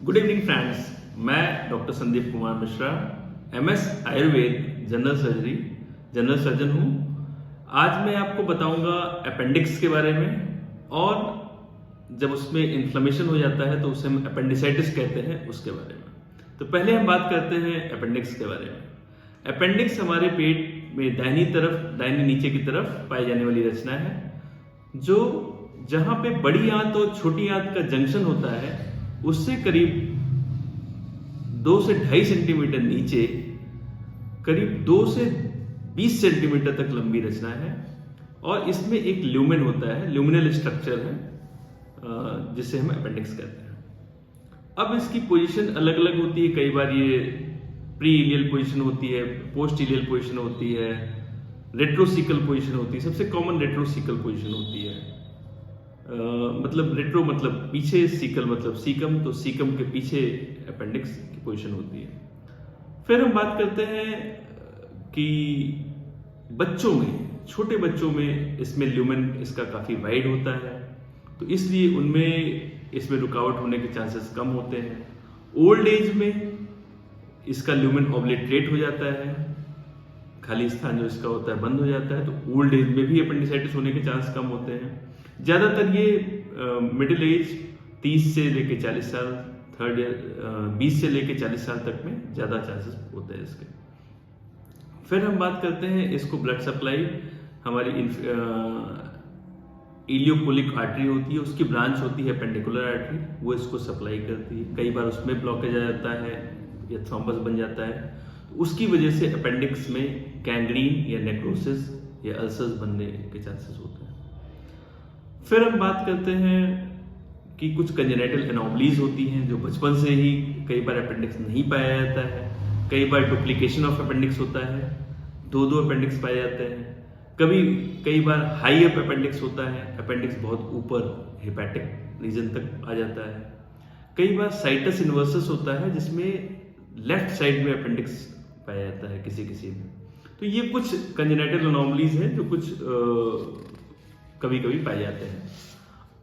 Good evening friends, मैं doctor Sandeep Kumar Mishra, MS Ayurveda general surgeon हूँ। आज मैं आपको बताऊंगा अपेंडिक्स के बारे में, और जब उसमें इन्फ्लेमेशन हो जाता है तो उसे हम अपेंडिसाइटिस कहते हैं, उसके बारे में। तो पहले हम बात करते हैं अपेंडिक्स के बारे में। अपेंडिक्स हमारे पेट में दाहिनी नीचे की तरफ पाई जाने वाली रचना है, जो जहां पे बड़ी आंत और छोटी आंत का जंक्शन होता है उससे करीब 2 से 2.5 सेंटीमीटर नीचे करीब 2 से 20 सेंटीमीटर तक लंबी रचना है, और इसमें एक ल्यूमेन होता है, ल्यूमिनल स्ट्रक्चर है, जिसे हम अपेंडिक्स कहते हैं। अब इसकी पोजीशन अलग अलग होती है। कई बार ये प्री इलियल पोजीशन होती है, पोस्ट इलियल पोजीशन होती है, रेट्रोसिकल पोजीशन होती है। सबसे कॉमन रेट्रोसिकल पोजीशन होती है। रेट्रो मतलब पीछे, सीकल मतलब सीकम, तो सीकम के पीछे अपेंडिक्स की पोजीशन होती है। फिर हम बात करते हैं कि बच्चों में, छोटे बच्चों में इसमें ल्यूमेन इसका काफी वाइड होता है, तो इसलिए उनमें इसमें रुकावट होने के चांसेस कम होते हैं। ओल्ड एज में इसका ल्यूमेन ऑब्लिटरेट हो जाता है, खाली स्थान जो इसका होता है बंद हो जाता है, तो ओल्ड एज में भी अपेंडिसाइटिस होने के चांस कम होते हैं। ज्यादातर ये मिडिल एज 30 से लेके 40 साल, 20 से लेके 40 साल तक में ज्यादा चांसेस होते हैं इसके। फिर हम बात करते हैं इसको ब्लड सप्लाई, हमारी इलियोकोलिक आर्टरी होती है, उसकी ब्रांच होती है पेंडिकुलर आर्टरी, वो इसको सप्लाई करती है। कई बार उसमें ब्लॉकेज आ जाता है या थ्रोम्बस बन जाता है, तो उसकी वजह से अपेंडिक्स में गैंग्रीन या नेक्रोसिस या अल्सर्स बनने के चांसेस होते हैं। फिर हम बात करते हैं कि कुछ कंजेनिटल एनोमलीज होती हैं, जो बचपन से ही कई बार अपेंडिक्स नहीं पाया जाता है। कई बार डुप्लीकेशन ऑफ अपेंडिक्स होता है, 2 अपेंडिक्स पाए जाते हैं। कई बार हाई अप अपेंडिक्स होता है, अपेंडिक्स बहुत ऊपर हेपेटिक रीजन तक आ जाता है। कई बार साइटस इन्वर्सस होता है, जिसमें लेफ्ट साइड में अपेंडिक्स पाया जाता है किसी में। तो ये कुछ कंजेनिटल एनोमलीज हैं जो कुछ कभी कभी पाए जाते हैं।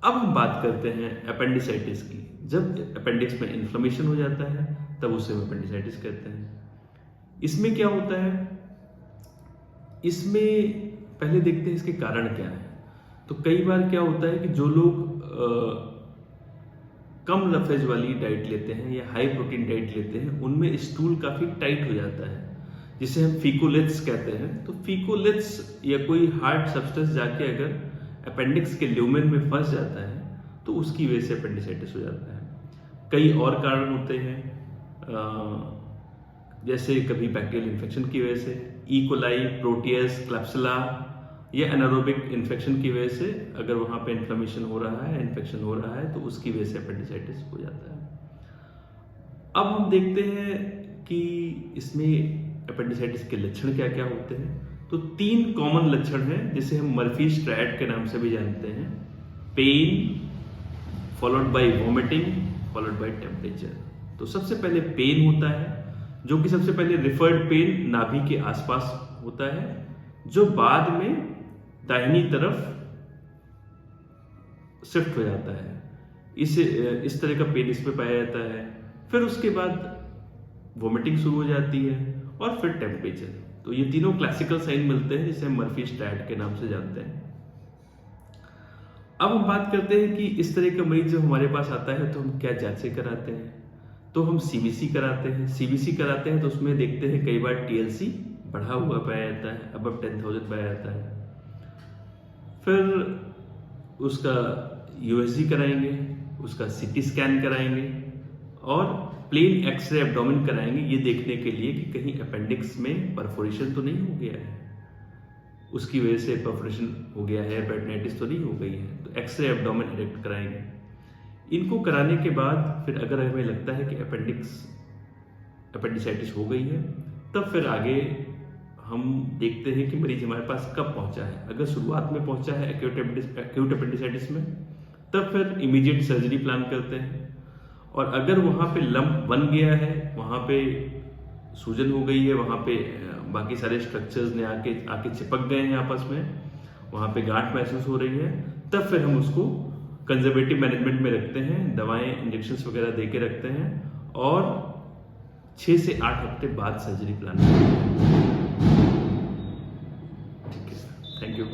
अब हम बात करते हैं अपेंडिसाइटिस की। जब अपेंडिक्स में इन्फ्लेमेशन हो जाता है तब उसे हम अपेंडिसाइटिस कहते हैं। इसमें क्या होता है, इसमें पहले देखते हैं इसके कारण क्या है। तो कई बार क्या होता है कि जो लोग कम लफेज वाली डाइट लेते हैं या हाई प्रोटीन डाइट लेते हैं, उनमें स्टूल काफी टाइट हो जाता है, जिसे हम फीकोलिथ्स कहते हैं। तो फीकोलिथ्स या कोई हार्ड सब्सटेंस जाके अगर अपेंडिक्स के ल्यूमेन में फंस जाता है तो उसकी वजह से अपेंडिसाइटिस हो जाता है। कई और कारण होते हैं, जैसे कभी बैक्टीरियल इन्फेक्शन की वजह से, ई कोलाई, प्रोटियस, क्लैप्सिला या एनारोबिक इन्फेक्शन की वजह से अगर वहां पे इन्फ्लेमेशन हो रहा है, इन्फेक्शन हो रहा है, तो उसकी वजह से अपेंडिसाइटिस हो जाता है। अब हम देखते हैं कि इसमें अपेंडिसाइटिस के लक्षण क्या क्या होते हैं। तो 3 कॉमन लक्षण हैं, जिसे हम मर्फी स्ट्रैट के नाम से भी जानते हैं। Pain followed by vomiting followed by temperature. तो सबसे पहले पेन होता है, जो कि सबसे पहले रिफर्ड पेन नाभि के आसपास होता है, जो बाद में दाहिनी तरफ शिफ्ट हो जाता है। इस तरह का पेन इसमें पाया जाता है। फिर उसके बाद वोमिटिंग शुरू हो जाती है, और फिर टेम्परेचर। तो ये तीनों क्लासिकल साइन मिलते हैं, जिसे हम मर्फी स्ट्रैट के नाम से जानते हैं। अब हम बात करते हैं कि इस तरह का मरीज जब हमारे पास आता है तो हम क्या जांचें कराते हैं। तो हम सीबीसी कराते हैं। सीबीसी कराते हैं तो उसमें देखते हैं कई बार टीएलसी बढ़ा हुआ पाया जाता है, अबव 10,000 पाया जाता है। फिर उसका यूएसजी कराएंगे, उसका सीटी स्कैन कराएंगे, और प्लेन एक्सरे एब्डोमेन कराएंगे, ये देखने के लिए कि कहीं अपेंडिक्स में परफोरेशन तो नहीं हो गया है, उसकी वजह से परफोरेशन हो गया है, पेरिटोनिटिस तो नहीं हो गई है। तो एक्सरे एब्डोमेन इरेक्ट कराएंगे। इनको कराने के बाद फिर अगर हमें लगता है कि अपेंडिसाइटिस हो गई है, तब फिर आगे हम देखते हैं कि मरीज हमारे पास कब पहुंचा है। अगर शुरुआत में पहुंचा है एक्यूट अपेंडिसाइटिस में, तब फिर इमीडिएट सर्जरी प्लान करते हैं। और अगर वहां पे लंप बन गया है, वहां पे सूजन हो गई है, वहां पे बाकी सारे स्ट्रक्चर्स ने आके चिपक गए हैं आपस में, वहां पे गांठ महसूस हो रही है, तब फिर हम उसको कंजर्वेटिव मैनेजमेंट में रखते हैं, दवाएं इंजेक्शंस वगैरह दे के रखते हैं और 6 से 8 हफ्ते बाद सर्जरी प्लान करते हैं। ठीक है, थैंक यू।